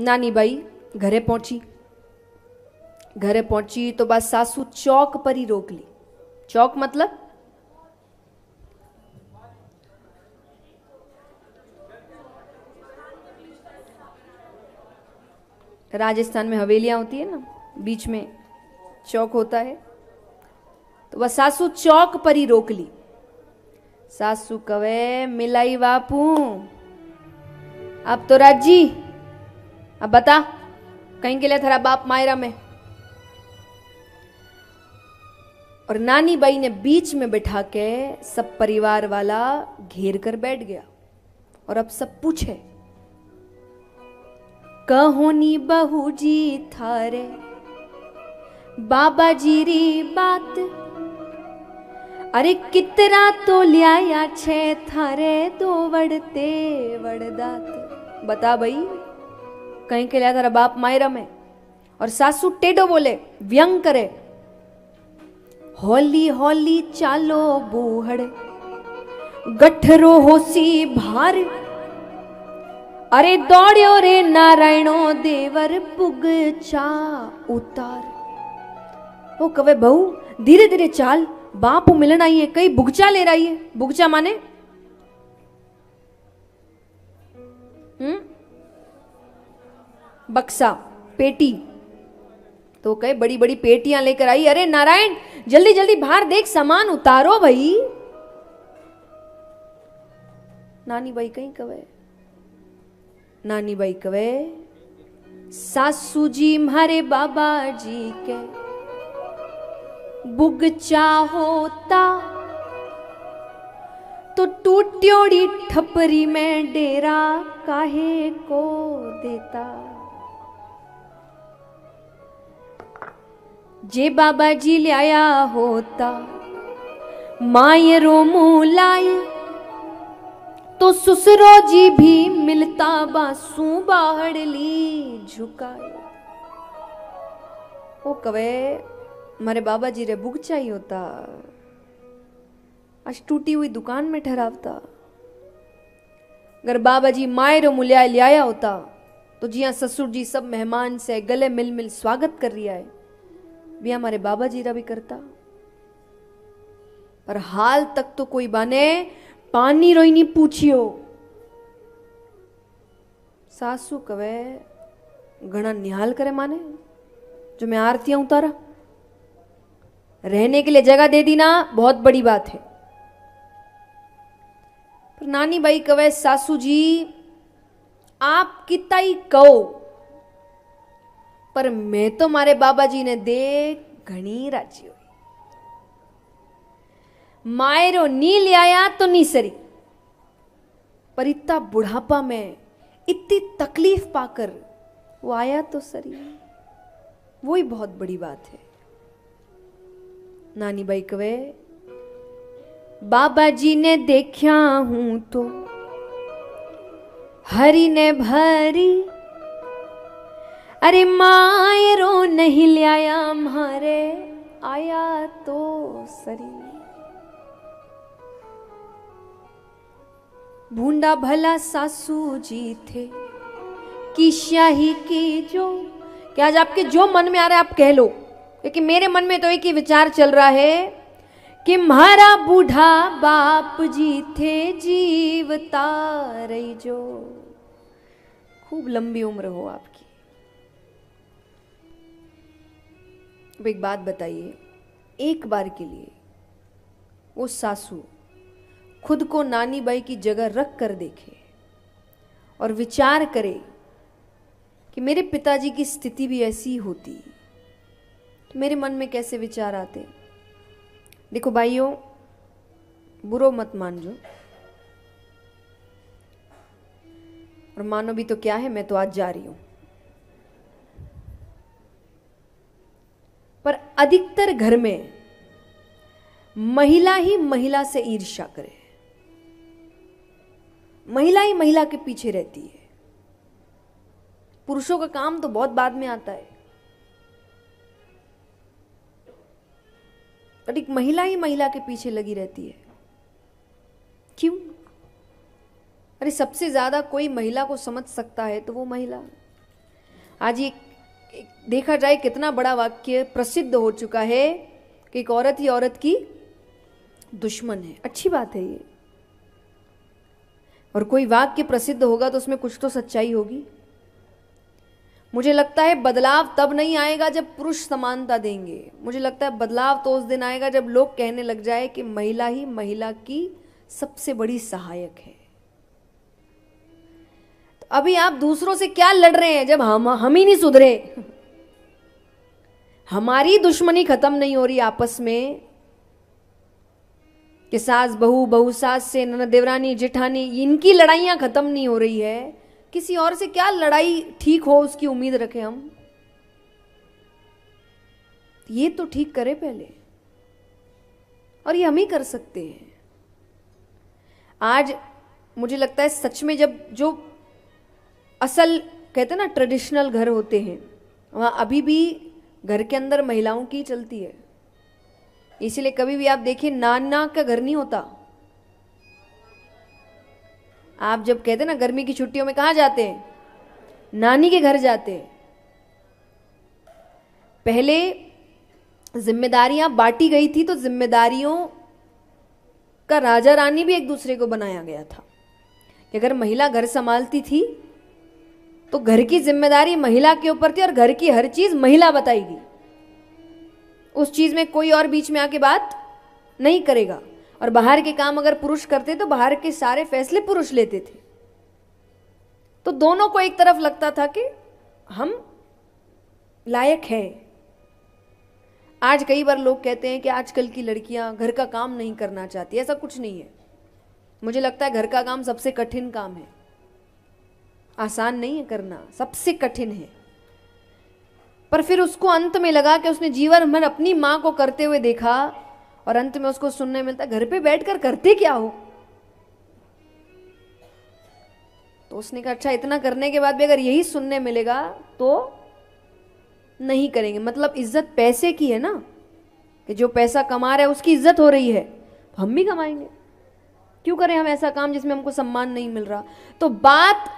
नानी बाई घरे पहुंची। घरे पहुंची तो बस सासू चौक पर ही रोक ली। चौक मतलब राजस्थान में हवेलियां होती है ना, बीच में चौक होता है। तो वह सासू चौक पर ही रोक ली। सासू कवे मिलाई बापू, अब तो राजी, अब बता कहीं के लिए थारा बाप मायरा में। और नानी बाई ने बीच में बिठा के सब परिवार वाला घेर कर बैठ गया। और अब सब पूछे, कहोनी बहू जी थारे बाबा जी री बात, अरे कितना तो लिया छे थारे दो वड़ते वड़दात। बता भाई कहीं के लिया थारा बाप मायरा में। और सासू टेढ़ो बोले, व्यंग करे, होली होली चालो बूहड़ गठरो होसी भार, अरे दौड़ो रे नारायणो देवर पुग चा उतार। वो कवे बहू धीरे धीरे चाल, बाप मिलन आई है, कई बुगचा ले रही है। बुगचा माने बक्सा, पेटी। तो कई बड़ी बड़ी पेटियां लेकर आई। अरे नारायण जल्दी जल्दी बाहर देख, सामान उतारो भाई। नानी बाई कहीं कवे, नानी बाई कवे सासू जी मारे बाबा जी के बुगचा होता तो टूट्योड़ी ठपरी में डेरा काहे को देता। जे बाबा जी लाया होता मायरो मुलाय, तो ससुरो जी भी मिलता बासू बाहर ली झुकाए। ओ कवे मारे बाबा जी रे बुगचा ही होता, आज टूटी हुई दुकान में ठहरावता। अगर बाबा जी मायरो मुलिया लियाया होता तो जिया ससुर जी सब मेहमान से गले मिल मिल स्वागत कर रिया है, भी हमारे बाबा जी रा भी करता। पर हाल तक तो कोई बाने पानी रोई नहीं पूछियो। सासू कवे घना निहाल करे माने, जो मैं आरतियां उतारा, रहने के लिए जगह दे दी ना, बहुत बड़ी बात है। पर नानी बाई कवे सासू जी आप कितना ही कहो, पर मैं तो मारे बाबा जी ने देख घनी राजी हुई। मायरो नी लियाया तो नी सरी, पर इतना बुढ़ापा में इतनी तकलीफ पाकर वो आया तो सरी, वो ही बहुत बड़ी बात है। नानी बाई कवे बाबा जी ने देखा हूं तो हरी ने भरी, अरे मायरो नहीं लियाया मारे आया तो सरी। भूंडा भला सासू जी थे कि शाही की जो, क्या आज आपके जो मन में आ रहा है आप कह लो, क्योंकि मेरे मन में तो एक ही विचार चल रहा है कि म्हारा बूढ़ा बाप जी थे जीवता रही जो। खूब लंबी उम्र हो आपकी। अब एक बात बताइए, एक बार के लिए वो सासू खुद को नानी बाई की जगह रख कर देखे और विचार करे कि मेरे पिताजी की स्थिति भी ऐसी होती तो मेरे मन में कैसे विचार आते। देखो भाइयों, बुरो मत मानजो, और मानो भी तो क्या है, मैं तो आज जा रही हूं। पर अधिकतर घर में महिला ही महिला से ईर्ष्या करे, महिला ही महिला के पीछे रहती है। पुरुषों का काम तो बहुत बाद में आता है, पर एक महिला ही महिला के पीछे लगी रहती है। क्यों? अरे सबसे ज्यादा कोई महिला को समझ सकता है तो वो महिला, आज ये देखा जाए कितना बड़ा वाक्य प्रसिद्ध हो चुका है कि एक औरत ही औरत की दुश्मन है। अच्छी बात है ये, और कोई वाक्य प्रसिद्ध होगा तो उसमें कुछ तो सच्चाई होगी। मुझे लगता है बदलाव तब नहीं आएगा जब पुरुष समानता देंगे। मुझे लगता है बदलाव तो उस दिन आएगा जब लोग कहने लग जाए कि महिला ही महिला की सबसे बड़ी सहायक है। तो अभी आप दूसरों से क्या लड़ रहे हैं जब हम ही नहीं सुधरे? हमारी दुश्मनी खत्म नहीं हो रही आपस में कि सास बहू, बहू सास से, ननद देवरानी जेठानी, इनकी लड़ाइयां खत्म नहीं हो रही है। किसी और से क्या लड़ाई ठीक हो उसकी उम्मीद रखें हम? ये तो ठीक करे पहले, और ये हम ही कर सकते हैं। आज मुझे लगता है सच में जब जो असल कहते हैं ना ट्रेडिशनल घर होते हैं, वहां अभी भी घर के अंदर महिलाओं की चलती है। इसीलिए कभी भी आप देखिए नाना का घर नहीं होता। आप जब कहते हैं ना गर्मी की छुट्टियों में कहाँ जाते हैं? नानी के घर जाते हैं। पहले जिम्मेदारियां बांटी गई थी तो जिम्मेदारियों का राजा रानी भी एक दूसरे को बनाया गया था कि अगर महिला घर संभालती थी तो घर की जिम्मेदारी महिला के ऊपर थी और घर की हर चीज महिला बताएगी। उस चीज में कोई और बीच में आके बात नहीं करेगा। और बाहर के काम अगर पुरुष करते तो बाहर के सारे फैसले पुरुष लेते थे। तो दोनों को एक तरफ लगता था कि हम लायक हैं। आज कई बार लोग कहते हैं कि आजकल की लड़कियां घर का काम नहीं करना चाहती। ऐसा कुछ नहीं है। मुझे लगता है घर का काम सबसे कठिन काम है। आसान नहीं है करना, सबसे कठिन है। पर फिर उसको अंत में लगा कि उसने जीवन भर अपनी मां को करते हुए देखा और अंत में उसको सुनने मिलता घर पे बैठकर करते क्या हो। तो उसने कहा अच्छा इतना करने के बाद भी अगर यही सुनने मिलेगा तो नहीं करेंगे। मतलब इज्जत पैसे की है ना, कि जो पैसा कमा रहा है उसकी इज्जत हो रही है, तो हम भी कमाएंगे। क्यों करें हम ऐसा काम जिसमें हमको सम्मान नहीं मिल रहा? तो बात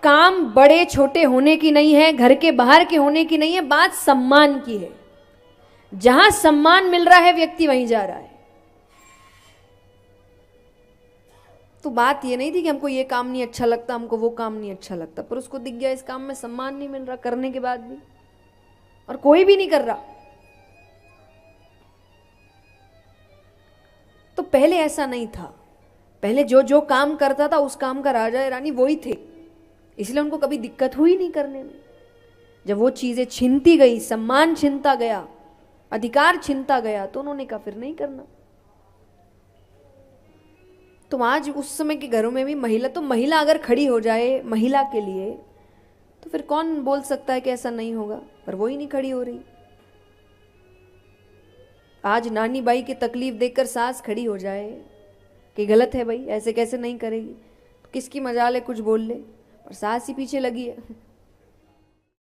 काम बड़े छोटे होने की नहीं है, घर के बाहर के होने की नहीं है, बात सम्मान की है। जहां सम्मान मिल रहा है व्यक्ति वहीं जा रहा है। तो बात ये नहीं थी कि हमको ये काम नहीं अच्छा लगता, हमको वो काम नहीं अच्छा लगता, पर उसको दिख गया इस काम में सम्मान नहीं मिल रहा करने के बाद भी, और कोई भी नहीं कर रहा। तो पहले ऐसा नहीं था। पहले जो जो काम करता था उस काम का राजा या रानी वही थे, इसलिए उनको कभी दिक्कत हुई नहीं करने में। जब वो चीजें छीनती गई, सम्मान छीनता गया, अधिकार छीनता गया, तो उन्होंने कहा फिर नहीं करना। तो आज उस समय के घरों में भी महिला अगर खड़ी हो जाए महिला के लिए, तो फिर कौन बोल सकता है कि ऐसा नहीं होगा? पर वो ही नहीं खड़ी हो रही। आज नानी बाई की तकलीफ देखकर सास खड़ी हो जाए कि गलत है भाई, ऐसे कैसे नहीं करेगी, तो किसकी मजाल है कुछ बोल ले, पर सास ही पीछे लगी है।